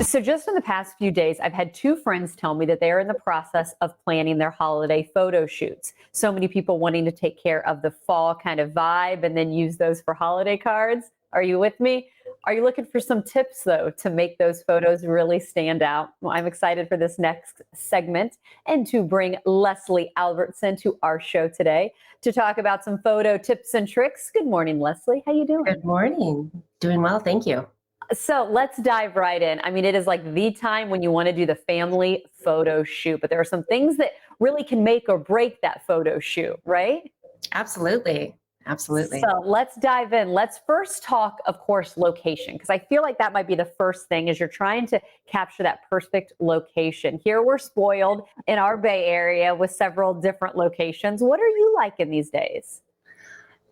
So, just in the past few days, I've had two friends tell me that they are in the process of planning their holiday photo shoots. So many people wanting to take care of the fall kind of vibe and then use those for holiday cards. Are you with me? Are you looking for some tips, though, to make those photos really stand out? Well, I'm excited for this next segment and to bring Leslie Albertson to our show today to talk about some photo tips and tricks. Good morning, Leslie. How you doing? Good morning. Doing well, thank you. So let's dive right in. I mean, it is like the time when you want to do the family photo shoot, but there are some things that really can make or break that photo shoot, right? Absolutely. Absolutely. So let's dive in. Let's first talk, of course, location, because I feel like that might be the first thing as you're trying to capture that perfect location. Here we're spoiled in our Bay Area with several different locations. What are you liking these days?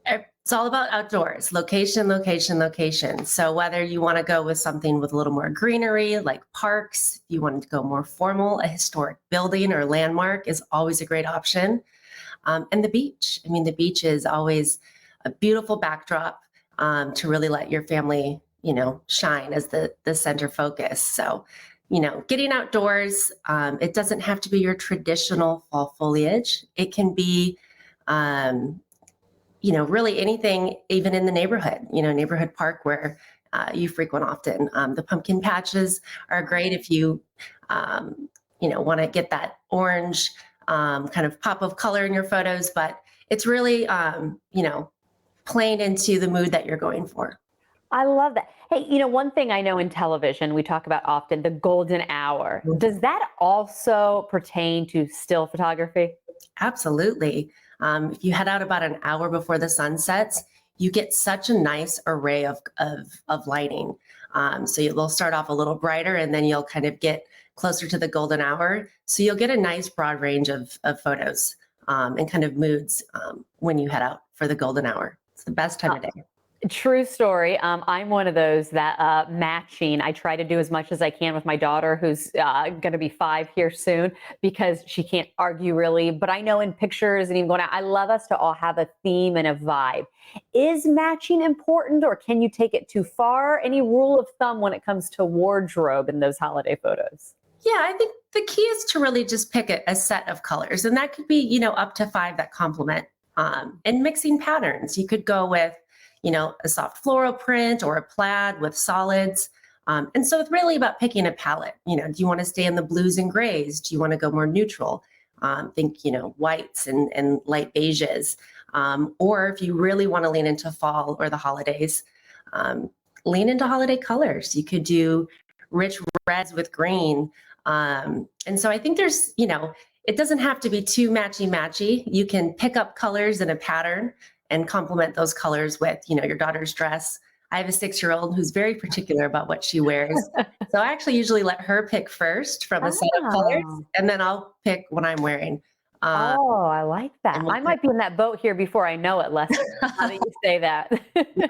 It's all about outdoors, location, location, location. So whether you want to go with something with a little more greenery, like parks, if you wanted to go more formal, a historic building or landmark is always a great option. And the beach. I mean, the beach is always a beautiful backdrop to really let your family, shine as the center focus. So, getting outdoors, it doesn't have to be your traditional fall foliage. It can be, really anything, even in the neighborhood, neighborhood park where you frequent often. The pumpkin patches are great if you, want to get that orange kind of pop of color in your photos, but it's really, playing into the mood that you're going for. I love that. Hey, one thing I know in television, we talk about often the golden hour. Does that also pertain to still photography? Absolutely. If you head out about an hour before the sun sets, you get such a nice array of lighting. So they'll start off a little brighter and then you'll kind of get closer to the golden hour. So you'll get a nice broad range of photos and kind of moods when you head out for the golden hour. It's the best time of day. True story. I'm one of those that matching. I try to do as much as I can with my daughter, who's going to be 5 here soon, because she can't argue really. But I know in pictures and even going out, I love us to all have a theme and a vibe. Is matching important, or can you take it too far? Any rule of thumb when it comes to wardrobe in those holiday photos? Yeah, I think the key is to really just pick a set of colors, and that could be, up to 5 that complement. And mixing patterns, you could go with, a soft floral print or a plaid with solids. And so it's really about picking a palette. Do you want to stay in the blues and grays? Do you want to go more neutral? Think, whites and light beiges. Or if you really want to lean into fall or the holidays, lean into holiday colors. You could do rich reds with green. And so I think there's, it doesn't have to be too matchy. You can pick up colors in a pattern and complement those colors with, your daughter's dress. I have a 6-year-old who's very particular about what she wears. So I actually usually let her pick first from a set of colors, Oh. and then I'll pick what I'm wearing. Um, Oh, I like that. and we'll I pick, might be in that boat here before I know it, Leslie. Now that you say that. yeah,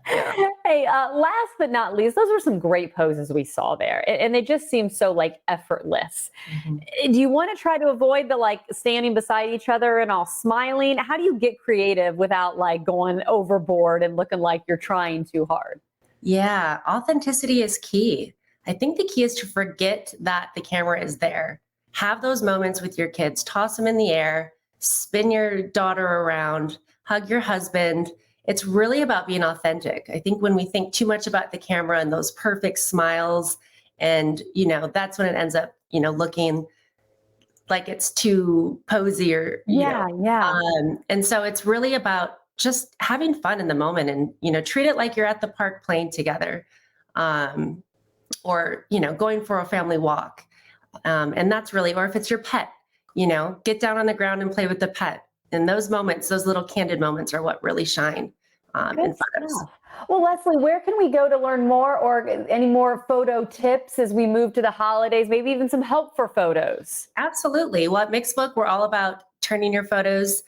yeah. Hey, last but not least, those were some great poses we saw there, and they just seem so like effortless. Mhm. Do you want to try to avoid the like standing beside each other and all smiling? How do you get creative without like going overboard and looking like you're trying too hard? Yeah, authenticity is key. I think the key is to forget that the camera is there. Have those moments with your kids, toss them in the air, spin your daughter around, hug your husband. It's really about being authentic. I think when we think too much about the camera and those perfect smiles, and that's when it ends up, looking like it's too posy or, Yeah, yeah. and so it's really about just having fun in the moment and, treat it like you're at the park playing together. Um, or, going for a family walk. And that's really, or if it's your pet, get down on the ground and play with the pet. And those moments, those little candid moments are what really shine Good in photos. stuff. Well, Leslie, where can we go to learn more or any more photo tips as we move to the holidays? Maybe even some help for photos. Absolutely. Well, at Mixbook, we're all about turning your photos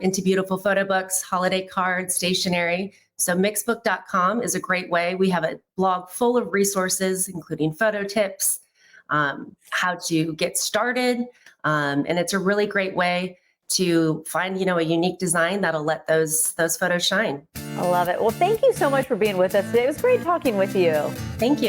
into beautiful photo books, holiday cards, stationery. So mixbook.com is a great way. We have a blog full of resources, including photo tips, how to get started. And it's a really great way to find, a unique design that'll let those photos shine. I love it. Well, thank you so much for being with us today. It was great talking with you. Thank you.